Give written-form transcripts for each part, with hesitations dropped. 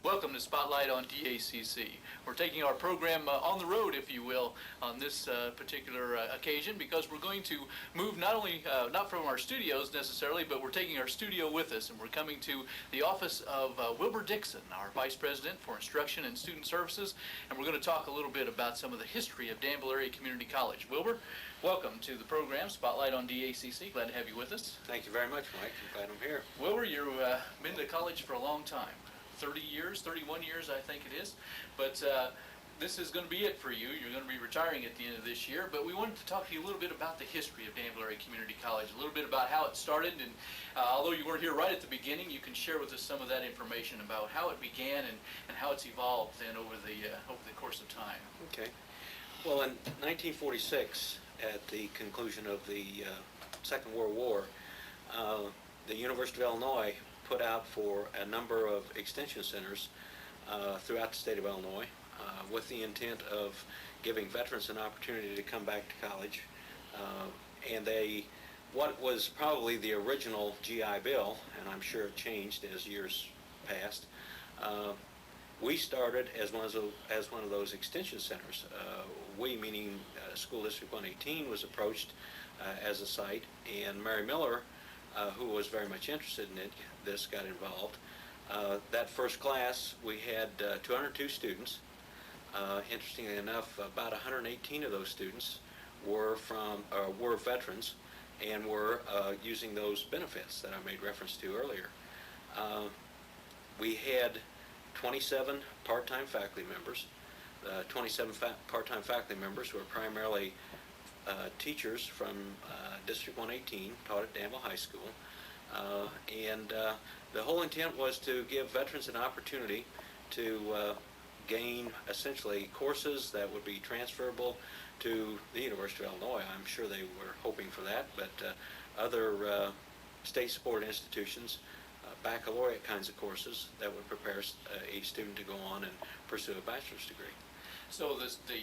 Welcome to Spotlight on DACC. We're taking our program on the road, if you will, on this particular occasion, because we're going to move not from our studios necessarily, but we're taking our studio with us, and we're coming to the office of Wilbur Dickson, our Vice President for Instruction and Student Services, and we're going to talk a little bit about some of the history of Danville Area Community College. Wilbur, welcome to the program, Spotlight on DACC. Glad to have you with us. Thank you very much, Mike. I'm glad I'm here. Wilbur, you've been to college for a long time. 30 years, 31 years, I think it is. But this is going to be it for you. You're going to be retiring at the end of this year. But we wanted to talk to you a little bit about the history of Danville Area Community College, a little bit about how it started. And although you weren't here right at the beginning, you can share with us some of that information about how it began and how it's evolved then over the course of time. Okay. Well, in 1946, at the conclusion of the Second World War, the University of Illinois put out for a number of extension centers throughout the state of Illinois with the intent of giving veterans an opportunity to come back to college. And what was probably the original GI Bill, and I'm sure it changed as years passed, we started as one of those extension centers. We, meaning School District 118, was approached as a site, and Mary Miller, who was very much interested in this, got involved. That first class, we had 202 students. Interestingly enough, about 118 of those students were veterans and were using those benefits that I made reference to earlier. We had 27 part-time faculty members. 27 part-time faculty members who are primarily teachers from District 118, taught at Danville High School. And the whole intent was to give veterans an opportunity to gain essentially courses that would be transferable to the University of Illinois. I'm sure they were hoping for that, but other state-supported institutions, baccalaureate kinds of courses that would prepare a student to go on and pursue a bachelor's degree. So the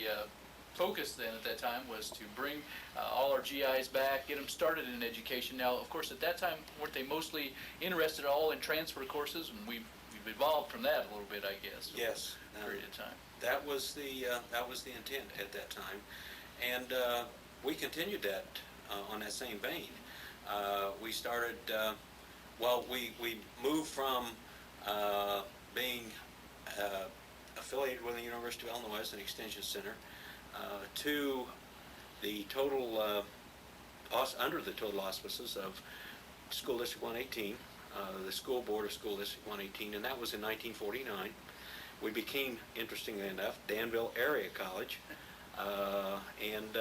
focus then at that time was to bring all our GIs back, get them started in education. Now, of course, at that time, weren't they mostly interested at all in transfer courses? And we've evolved from that a little bit, I guess. Yes. Period of time. That was the intent at that time, and we continued that on that same vein. We started. We moved from being affiliated with the University of Illinois as an extension center to the total under the total auspices of School District 118, the School Board of School District 118, and that was in 1949. We became, interestingly enough, Danville Area College, and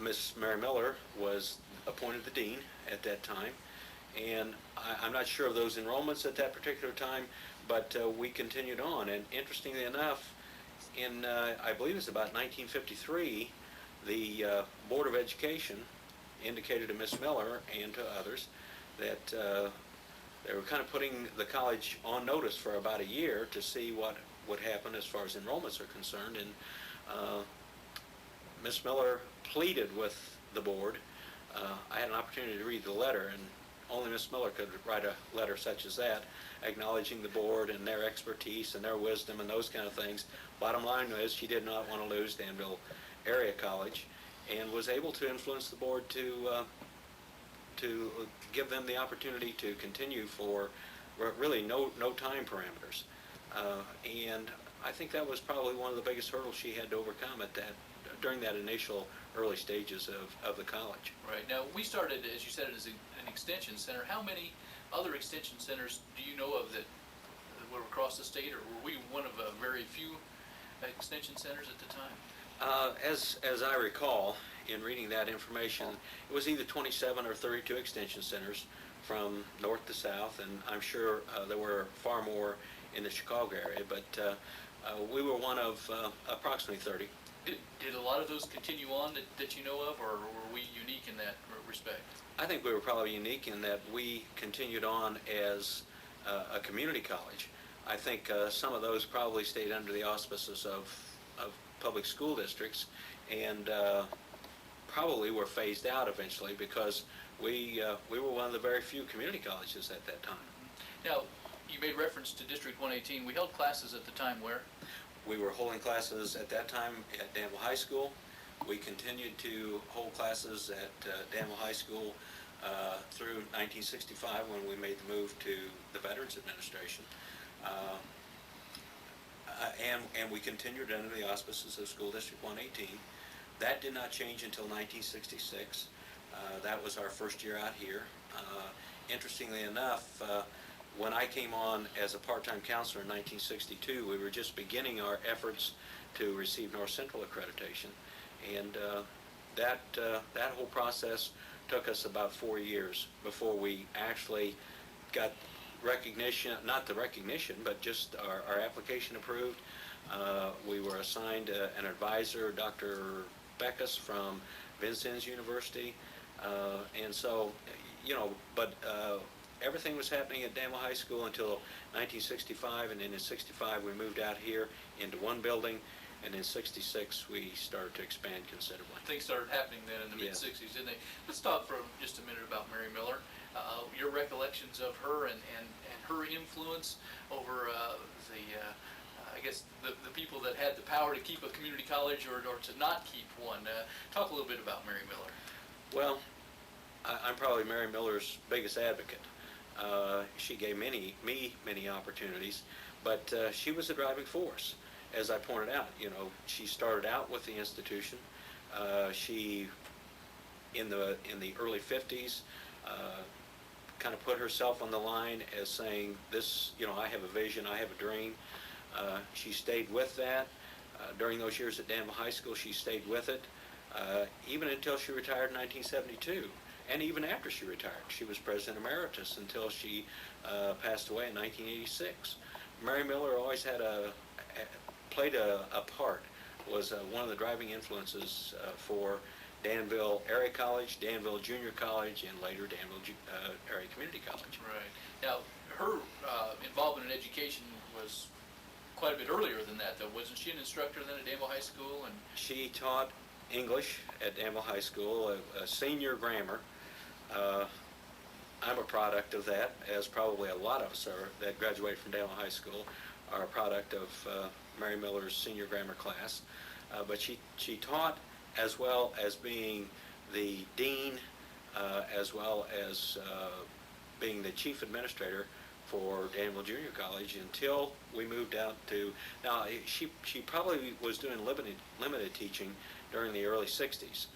Miss Mary Miller was appointed the dean at that time, and I'm not sure of those enrollments at that particular time, but we continued on. And interestingly enough, in I believe it was about 1953, the Board of Education indicated to Miss Miller and to others that they were kind of putting the college on notice for about a year to see what would happen as far as enrollments are concerned. And Miss Miller pleaded with the board. I had an opportunity to read the letter, and only Miss Miller could write a letter such as that, acknowledging the board and their expertise and their wisdom and those kind of things. Bottom line was she did not want to lose Danville Area College, and was able to influence the board to give them the opportunity to continue for really no time parameters. And I think that was probably one of the biggest hurdles she had to overcome during that initial early stages of the college. Right. Now, we started, as you said, as an extension center. How many other extension centers do you know of that were across the state, or were we one of a very few extension centers at the time? As I recall, in reading that information, it was either 27 or 32 extension centers from north to south, and I'm sure there were far more in the Chicago area, but we were one of approximately 30. Did a lot of those continue on that you know of, or were we unique in that respect? I think we were probably unique in that we continued on as a community college. I think some of those probably stayed under the auspices of public school districts, and probably were phased out eventually because we were one of the very few community colleges at that time. Now, you made reference to District 118. We held classes at the time where? We were holding classes at that time at Danville High School. We continued to hold classes at Danville High School through 1965 when we made the move to the Veterans Administration. And we continued under the auspices of School District 118. That did not change until 1966. That was our first year out here. Interestingly enough, when I came on as a part-time counselor in 1962, we were just beginning our efforts to receive North Central accreditation. And that whole process took us about 4 years before we actually got recognition, not the recognition, but just our application approved. We were assigned an advisor, Dr. Beckus from Vincennes University. And so, but everything was happening at Danville High School until 1965, and then in 65 we moved out here into one building, and in 66 we started to expand considerably. Things started happening then in the mid-60s, didn't they? Let's talk for just a minute about Mary Miller. Your recollections of her and her influence over I guess the people that had the power to keep a community college or to not keep one. Talk a little bit about Mary Miller. Well, I'm probably Mary Miller's biggest advocate. She gave me many opportunities, but she was a driving force. As I pointed out, she started out with the institution. She, in the early 50s, kind of put herself on the line as saying, this, I have a vision, I have a dream. She stayed with that. During those years at Danville High School, she stayed with it, even until she retired in 1972. And even after she retired, she was president emeritus until she passed away in 1986. Mary Miller always played a part, was one of the driving influences for Danville Area College, Danville Junior College, and later Danville Area Community College. Right. Now, her involvement in education was quite a bit earlier than that, though. Wasn't she an instructor then at Danville High School? And she taught English at Danville High School, a senior grammar. I'm a product of that, as probably a lot of us that graduated from Danville High School are a product of Mary Miller's senior grammar class. But she taught as well as being the dean, as well as being the chief administrator for Danville Junior College until we moved out to, now she probably was doing limited teaching during the early 60s.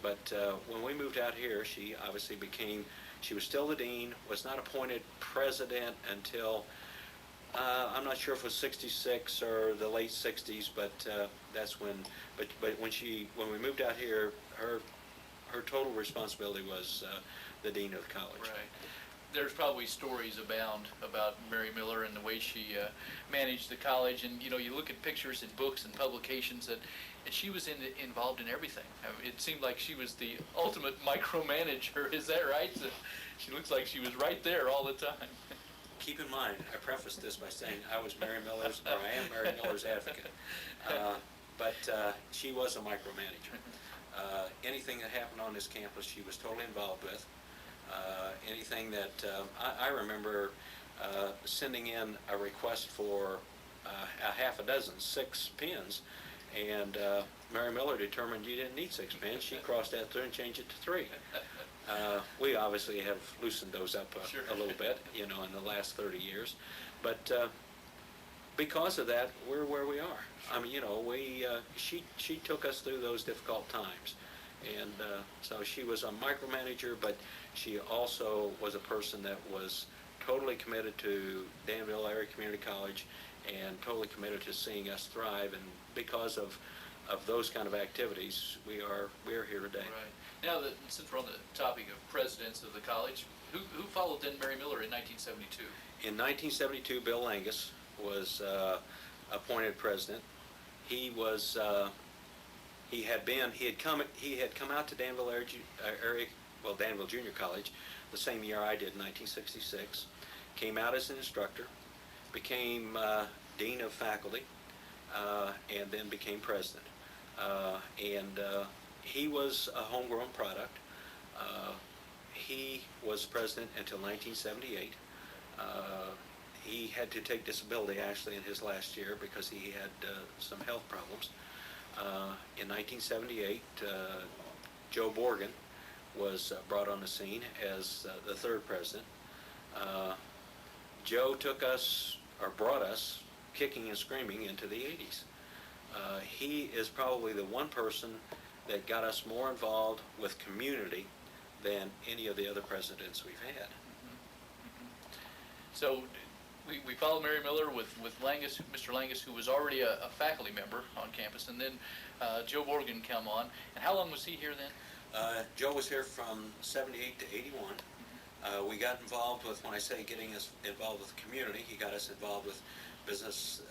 But when we moved out here, she obviously she was still the dean, was not appointed president until, I'm not sure if it was 66 or the late 60s, but that's when, but when we moved out here, her total responsibility was the dean of the college. right. There's probably stories abound about Mary Miller and the way she managed the college, and you look at pictures in books and publications and she was involved in everything. I mean, it seemed like she was the ultimate micromanager. Is that right? She looks like she was right there all the time. Keep in mind, I prefaced this by saying I am Mary Miller's advocate. But she was a micromanager. Anything that happened on this campus, she was totally involved with. Anything that, I remember sending in a request for a 6 pins, and Mary Miller determined you didn't need 6 pins. She crossed that through and changed it to 3. We obviously have loosened those up a little bit, in the last 30 years. But because of that, we're where we are. I mean, she took us through those difficult times. And so she was a micromanager, but she also was a person that was totally committed to Danville Area Community College and totally committed to seeing us thrive. And because of those kind of activities, we are here today. Right. Now, since we're on the topic of presidents of the college, who followed then Mary Miller in 1972? In 1972, Bill Langus was appointed president. He was he had come out to Danville Area Danville Junior College, the same year I did, 1966. Came out as an instructor, became dean of faculty, and then became president. He was a homegrown product. He was president until 1978. He had to take disability actually in his last year because he had some health problems. In 1978, Joe Borgen was brought on the scene as the third president. Joe took us, or brought us, kicking and screaming into the 80s. He is probably the one person that got us more involved with community than any of the other presidents we've had. So we followed Mary Miller with Langus, Mr. Langus, who was already a faculty member on campus, and then Joe Borgen came on. And how long was he here then? Joe was here from 78 to 81. We got involved with, when I say getting us involved with the community, he got us involved with Business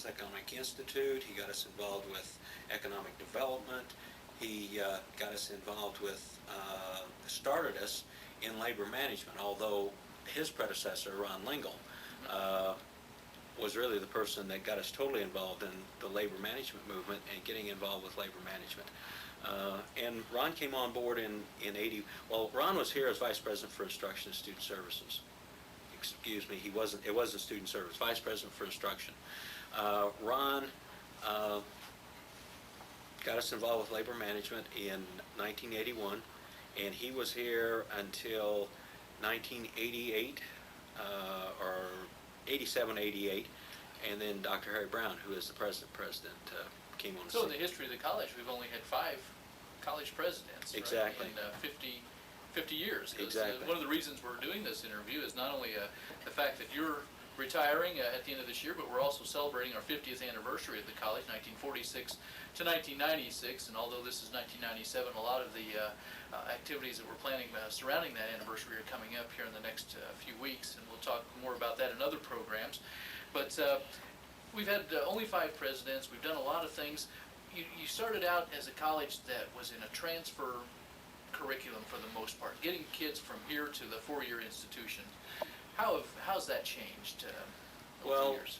Economic Institute. He got us involved with economic development. He got us involved with, started us in labor management, although his predecessor, Ron Lingle, was really the person that got us totally involved in the labor management movement and getting involved with labor management. And Ron came on board in 80. Well, Ron was here as Vice President for Instruction and Student Services. Excuse me, it wasn't Student Service, Vice President for Instruction. Ron got us involved with labor management in 1981, and he was here until 1988, or 87, 88, and then Dr. Harry Brown, who is the president, came on the scene. So in the history of the college, we've only had 5 college presidents, exactly, right? In 50 years. Exactly. One of the reasons we're doing this interview is not only the fact that you're retiring at the end of this year, but we're also celebrating our 50th anniversary of the college, 1946 to 1996. And although this is 1997, a lot of the activities that we're planning surrounding that anniversary are coming up here in the next few weeks, and we'll talk more about that in other programs. But we've had only 5 presidents. We've done a lot of things. You started out as a college that was in a transfer curriculum for the most part, getting kids from here to the 4-year institution. How's that changed over the years?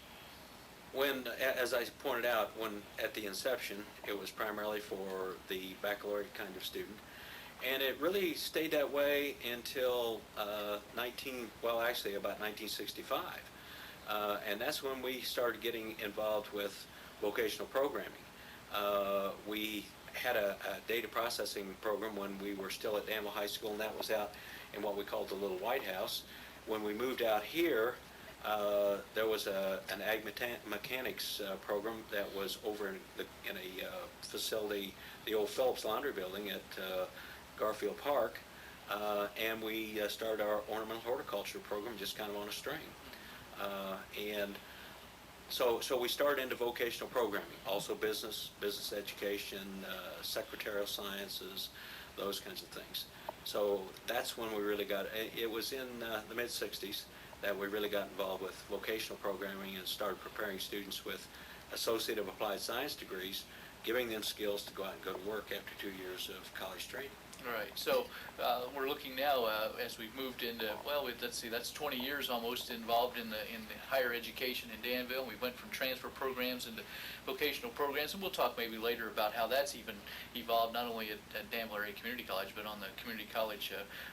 When, as I pointed out, at the inception, it was primarily for the baccalaureate kind of student, and it really stayed that way until about 1965, and that's when we started getting involved with vocational programming. We had a data processing program when we were still at Danville High School, and that was out in what we called the Little White House. When we moved out here, there was an ag mechanics program that was over in a facility, the old Phillips Laundry Building at Garfield Park, and we started our ornamental horticulture program just kind of on a string. So we started into vocational programming, also business education, secretarial sciences, those kinds of things. So that's when we really got, it was in the mid-60s that we really got involved with vocational programming and started preparing students with Associate of Applied Science degrees, giving them skills to go out and go to work after 2 years of college training. All right, so we're looking now as we've moved into, let's see, that's 20 years almost involved in the higher education in Danville. We went from transfer programs into vocational programs, and we'll talk maybe later about how that's even evolved, not only at Danville Area Community College, but on the community college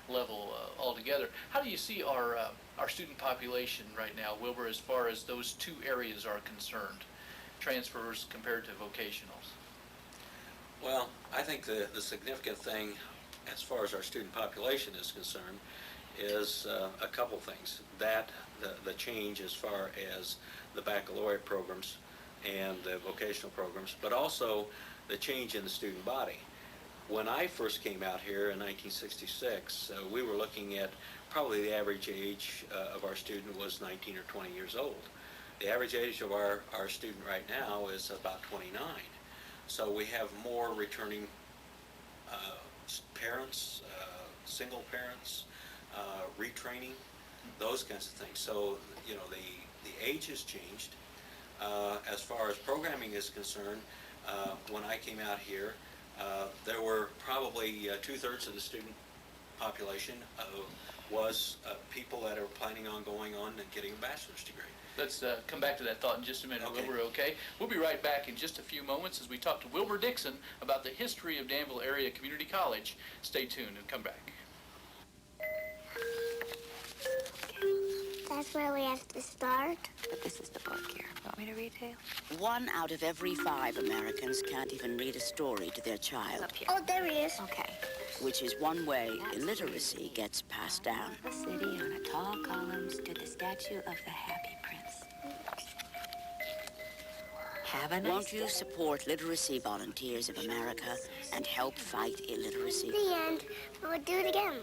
level altogether. How do you see our student population right now, Wilbur, as far as those 2 areas are concerned, transfers compared to vocationals? Well, I think the significant thing as far as our student population is concerned is a couple things. That, the change as far as the baccalaureate programs and the vocational programs, but also the change in the student body. When I first came out here in 1966, we were looking at probably the average age of our student was 19 or 20 years old. The average age of our student right now is about 29. So we have more returning parents, single parents, retraining, those kinds of things. So, the age has changed. As far as programming is concerned, when I came out here, there were probably 2/3 of the student population was people that are planning on going on and getting a bachelor's degree. Let's come back to that thought in just a minute, Okay. Wilbur, okay? We'll be right back in just a few moments as we talk to Wilbur Dixon about the history of Danville Area Community College. Stay tuned and come back. That's where we have to start. But this is the book here. Want me to read to you? 1 out of every 5 Americans can't even read a story to their child, Up here. Oh, there he is. Okay. which is one way illiteracy gets passed down. The city on a tall column stood the statue of the Happy Prince. Have a nice Won't you day. support Literacy Volunteers of America and help fight illiteracy? The end. We'll do it again.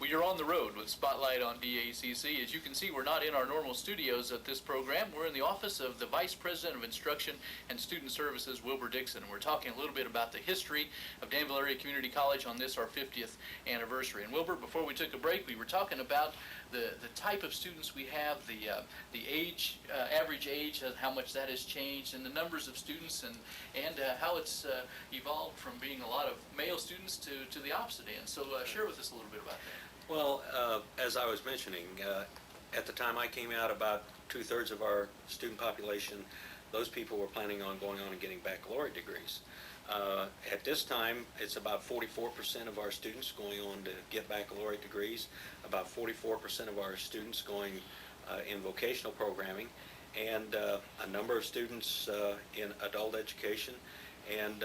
We are on the road with Spotlight on DACC. As you can see, we're not in our normal studios at this program. We're in the office of the Vice President of Instruction and Student Services, Wilbur Dixon. We're talking a little bit about the history of Danville Area Community College on this, our 50th anniversary. And Wilbur, before we took a break, we were talking about the type of students we have, the age, average age, how much that has changed, and the numbers of students, and how it's evolved from being a lot of male students to the opposite end. So share with us a little bit about that. Well, as I was mentioning, at the time I came out, about 2/3 of our student population, those people were planning on going on and getting baccalaureate degrees. At this time, it's about 44% of our students going on to get baccalaureate degrees, about 44% of our students going in vocational programming, and a number of students in adult education, and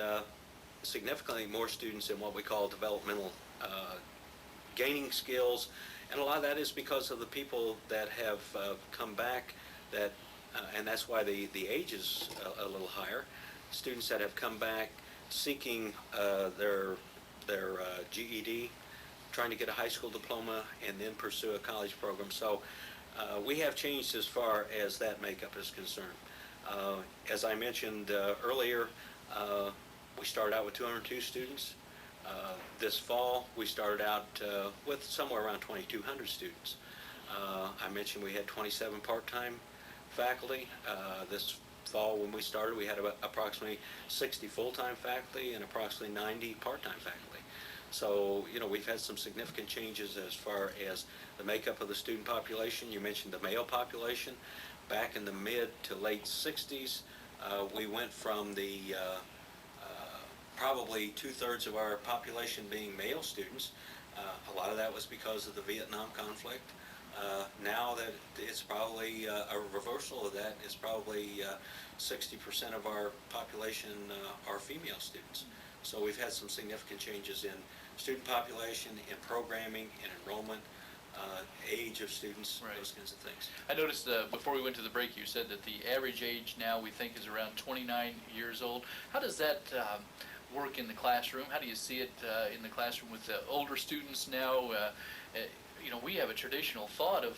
significantly more students in what we call developmental gaining skills, and a lot of that is because of the people that have come back, that and that's why the age is a little higher. Students that have come back seeking their GED, trying to get a high school diploma, and then pursue a college program. So we have changed as far as that makeup is concerned. As I mentioned earlier, we started out with 202 students. This fall, we started out with somewhere around 2,200 students. I mentioned we had 27 part-time faculty. This fall, when we started, we had about approximately 60 full-time faculty and approximately 90 part-time faculty. So, you know, we've had some significant changes as far as the makeup of the student population. You mentioned the male population. Back in the mid to late 60s, we went from the probably 2/3 of our population being male students. A lot of that was because of the Vietnam conflict. Now that it's probably a reversal of that, it's probably 60% of our population are female students. So we've had some significant changes in student population, in programming, in enrollment, age of students, Right. those kinds of things. I noticed before we went to the break, you said that the average age now we think is around 29 years old. How does that work in the classroom? How do you see it in the classroom with the older students now? You know, we have a traditional thought of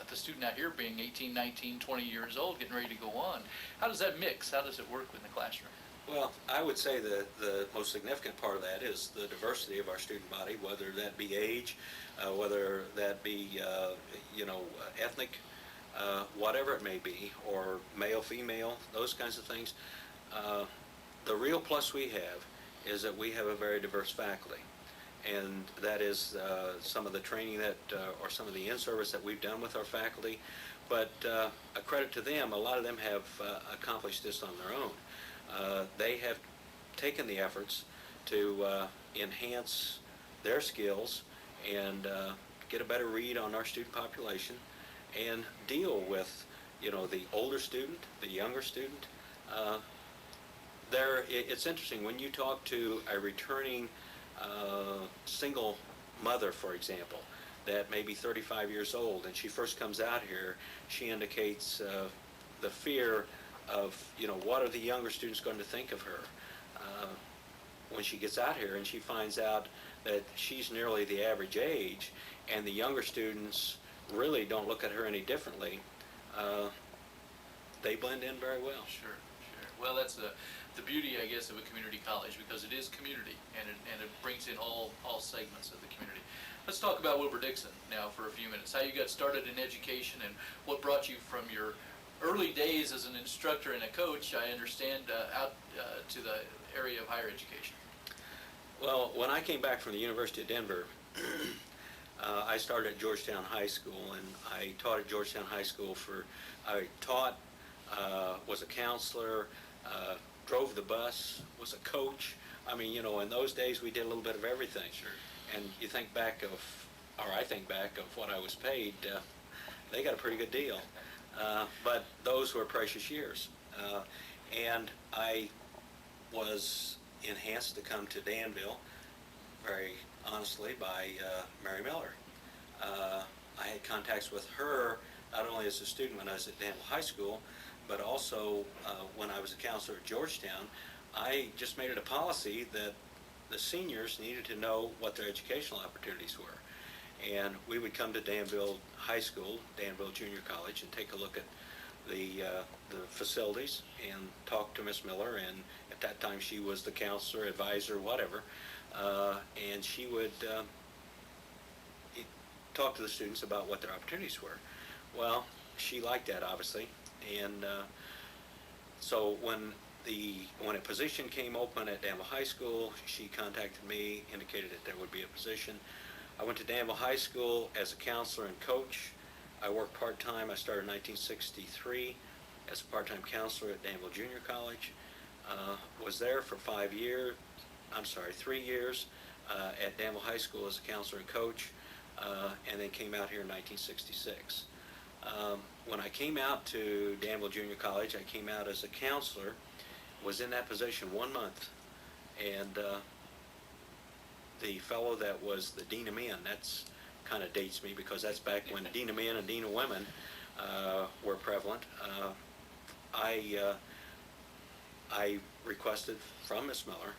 the student out here being 18, 19, 20 years old, getting ready to go on. How does that mix? How does it work in the classroom? Well, I would say that the most significant part of that is the diversity of our student body, whether that be age, whether that be, you know, ethnic, whatever it may be, or male, female, those kinds of things. The real plus we have is that we have a very diverse faculty, and that is some of the training that, or some of the in-service that we've done with our faculty. But a credit to them, a lot of them have accomplished this on their own. They have taken the efforts to enhance their skills and get a better read on our student population and deal with, you know, the older student, the younger student. It's interesting, when you talk to a returning single mother, for example, that may be 35 years old, and she first comes out here, she indicates the fear of, you know, what are the younger students going to think of her when she gets out here and she finds out that she's nearly the average age, and the younger students really don't look at her any differently. They blend in very well. Sure, sure. Well, that's the beauty, I guess, of a community college, because it is community, and it brings in all segments of the community. Let's talk about Wilbur Dixon now for a few minutes. How you got started in education and what brought you from your early days as an instructor and a coach, I understand, out to the area of higher education. Well, when I came back from the University of Denver, I started at Georgetown High School, and I taught at Georgetown High School I taught, was a counselor, drove the bus, was a coach. I mean, you know, in those days we did a little bit of everything. Sure. And you think back of, or I think back of what I was paid, they got a pretty good deal. But those were precious years. And I was enhanced to come to Danville, very honestly, by Mary Miller. I had contacts with her not only as a student when I was at Danville High School, but also when I was a counselor at Georgetown. I just made it a policy that the seniors needed to know what their educational opportunities were. And we would come to Danville High School, Danville Junior College, and take a look at the facilities and talk to Miss Miller. And at that time she was the counselor, advisor, whatever. And she would talk to the students about what their opportunities were. Well, she liked that, obviously. And so when a position came open at Danville High School, she contacted me, indicated that there would be a position. I went to Danville High School as a counselor and coach. I worked part-time. I started in 1963 as a part-time counselor at Danville Junior College. Was there for 3 years at Danville High School as a counselor and coach, and then came out here in 1966. When I came out to Danville Junior College, I came out as a counselor, was in that position 1 month, and the fellow that was the Dean of Men, that's kind of dates me because that's back when Dean of Men and Dean of Women were prevalent. I requested from Miss Miller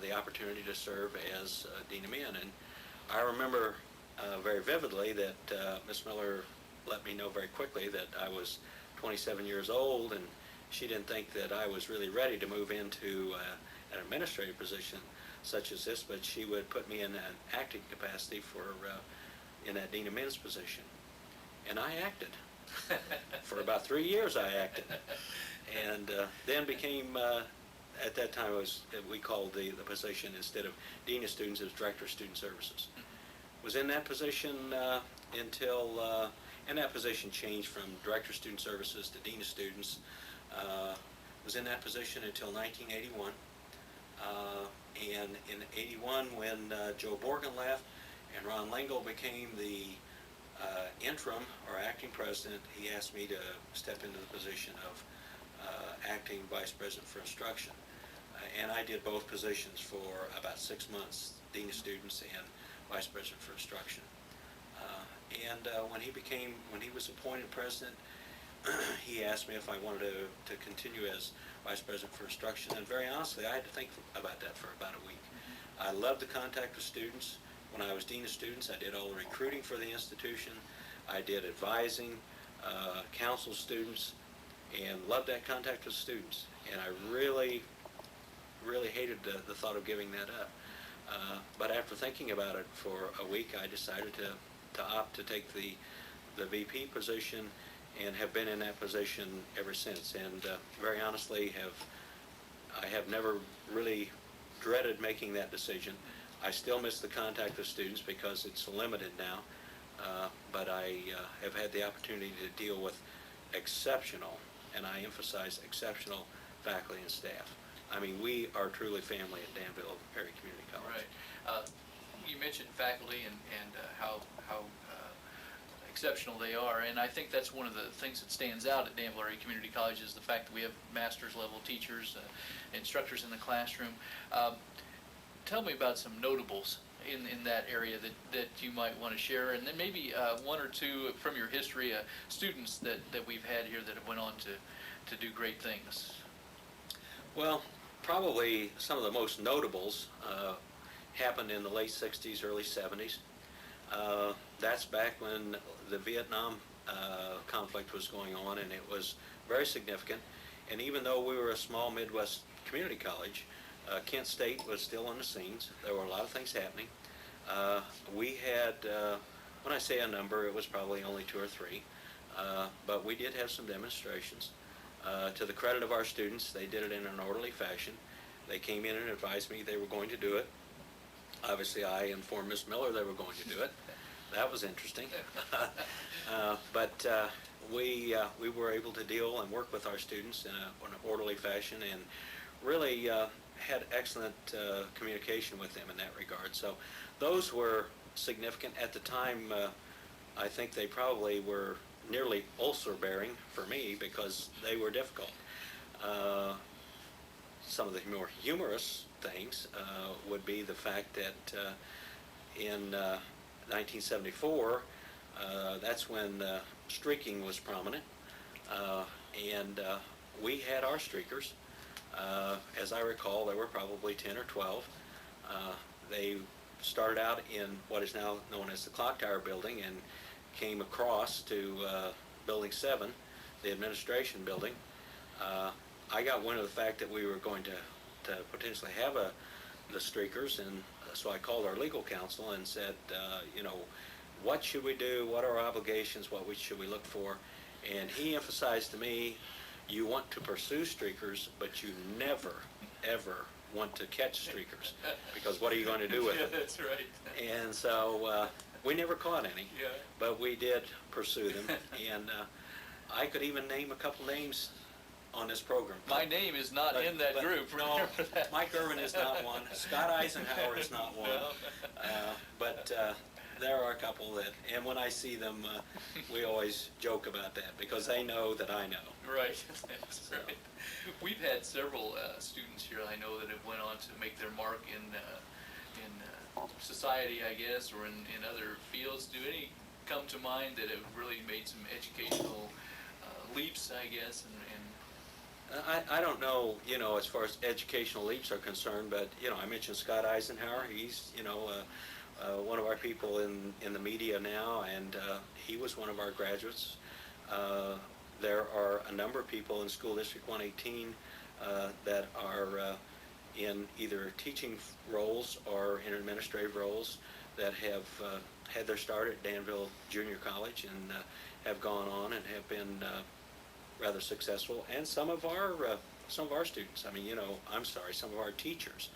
the opportunity to serve as Dean of Men, and I remember very vividly that Miss Miller let me know very quickly that I was 27 years old, and she didn't think that I was really ready to move into an administrative position such as this, but she would put me in an acting capacity in that Dean of Men's position. And I acted. For about 3 years I acted. And then became, at that time we called the position, instead of Dean of Students, it was Director of Student Services. Was in that position until, and that position changed from Director of Student Services to Dean of Students. Was in that position until 1981. And in 81, when Joe Borgen left and Ron Lingle became the interim or acting president, he asked me to step into the position of acting vice president for instruction. And I did both positions for about 6 months, Dean of Students and vice president for instruction. When he was appointed president, he asked me if I wanted to continue as vice president for instruction, and very honestly, I had to think about that for about a week. I loved the contact with students. When I was Dean of Students, I did all the recruiting for the institution. I did advising, counsel students, and loved that contact with students. And I really, really hated the thought of giving that up. But after thinking about it for a week, I decided to opt to take the VP position, and have been in that position ever since. And very honestly, I have never really dreaded making that decision. I still miss the contact with students because it's limited now, but I have had the opportunity to deal with exceptional, and I emphasize exceptional, faculty and staff. I mean, we are truly family at Danville Area Community College. Right. You mentioned faculty and how exceptional they are, and I think that's one of the things that stands out at Danville Area Community College is the fact that we have master's level teachers, instructors in the classroom. Tell me about some notables in that area that you might want to share, and then maybe one or two from your history, students that we've had here that have went on to do great things. Well, probably some of the most notables happened in the late 60s, early 70s. That's back when the Vietnam conflict was going on, and it was very significant. And even though we were a small Midwest community college, Kent State was still on the scenes. There were a lot of things happening. We had, when I say a number, it was probably only 2 or 3, but we did have some demonstrations. To the credit of our students, they did it in an orderly fashion. They came in and advised me they were going to do it. obviously I informed Miss Miller they were going to do it. That was interesting. But we were able to deal and work with our students in an orderly fashion, and really had excellent communication with them in that regard. So those were significant at the time. I think they probably were nearly ulcer-bearing for me because they were difficult. Some of the more humorous things would be the fact that in 1974, that's when streaking was prominent, and we had our streakers. As I recall, there were probably 10 or 12. They started out in what is now known as the Clock Tower building and came across to Building 7, the administration building. I got wind of the fact that we were going to potentially have the streakers, and so I called our legal counsel and said, you know, what should we do? What are our obligations? What should we look for? And he emphasized to me, you want to pursue streakers, but you never, ever want to catch streakers, because what are you going to do with them? That's right. And so we never caught any, Yeah. but we did pursue them. And I could even name a couple names on this program. My name is not in that group. No, Remember that. Mike Irvin is not one. Scott Eisenhower is not one. No. But there are a couple that, and when I see them, we always joke about that because they know that I know. Right, that's right. We've had several students here I know that have went on to make their mark in society, I guess, or in other fields. Do any come to mind that have really made some educational leaps, I guess? I don't know, you know, as far as educational leaps are concerned, but, you know, I mentioned Scott Eisenhower. He's, you know, one of our people in the media now, and he was one of our graduates. There are a number of people in School District 118 that are in either teaching roles or in administrative roles that have had their start at Danville Junior College and have gone on and have been rather successful. And some of our students, I mean, you know, I'm sorry, some of our teachers,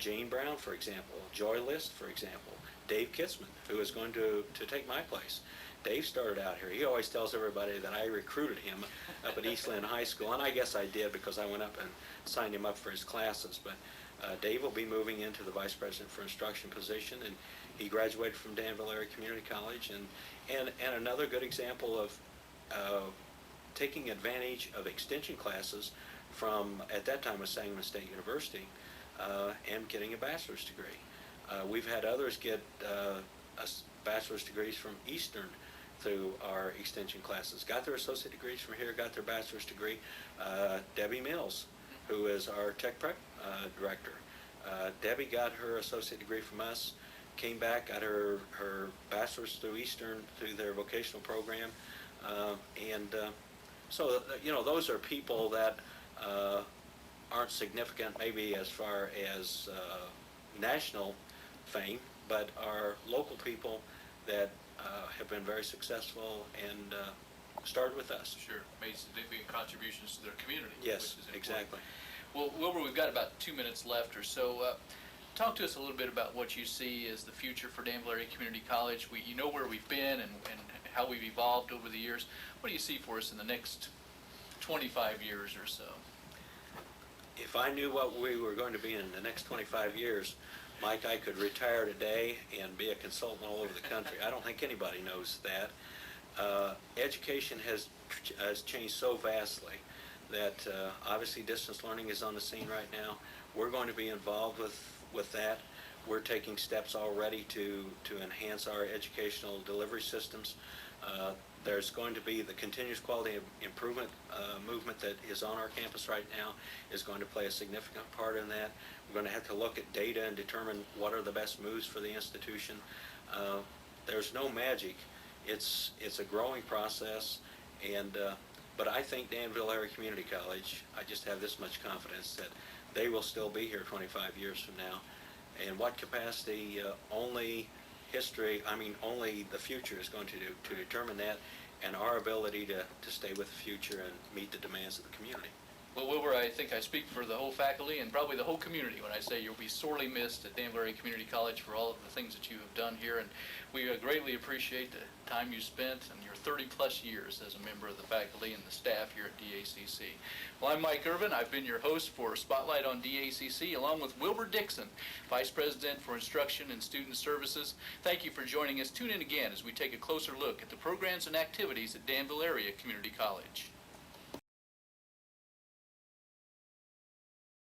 Jane Brown, for example, Joy List, for example, Dave Kissman, who is going to take my place. Dave started out here. He always tells everybody that I recruited him up at Eastland High School, and I guess I did because I went up and signed him up for his classes. But Dave will be moving into the Vice President for Instruction position, and he graduated from Danville Area Community College. And another good example of taking advantage of extension classes from, at that time, was Sangamon State University, and getting a bachelor's degree. We've had others get bachelor's degrees from Eastern through our extension classes. Got their associate degrees from here, got their bachelor's degree. Debbie Mills, who is our tech prep director. Debbie got her associate degree from us, came back, got her bachelor's through Eastern through their vocational program. So, you know, those are people that aren't significant maybe as far as national fame, but are local people that have been very successful and started with us. Sure, made significant contributions to their community. Yes, which is important. exactly. Well, Wilbur, we've got about 2 minutes left or so. Talk to us a little bit about what you see as the future for Danville Area Community College. You know where we've been and how we've evolved over the years. What do you see for us in the next 25 years or so? If I knew what we were going to be in the next 25 years, Mike, I could retire today and be a consultant all over the country. I don't think anybody knows that. Education has changed so vastly that obviously distance learning is on the scene right now. We're going to be involved with that. We're taking steps already to enhance our educational delivery systems. There's going to be the continuous quality improvement movement that is on our campus right now is going to play a significant part in that. We're going to have to look at data and determine what are the best moves for the institution. There's no magic. It's a growing process, and but I think Danville Area Community College, I just have this much confidence that they will still be here 25 years from now. In what capacity, only the future is going to determine that, and our ability to stay with the future and meet the demands of the community. Well, Wilbur, I think I speak for the whole faculty and probably the whole community when I say you'll be sorely missed at Danville Area Community College for all of the things that you have done here, and we greatly appreciate the time you spent and your 30-plus years as a member of the faculty and the staff here at DACC. Well, I'm Mike Irvin. I've been your host for Spotlight on DACC, along with Wilbur Dixon, Vice President for Instruction and Student Services. Thank you for joining us. Tune in again as we take a closer look at the programs and activities at Danville Area Community College.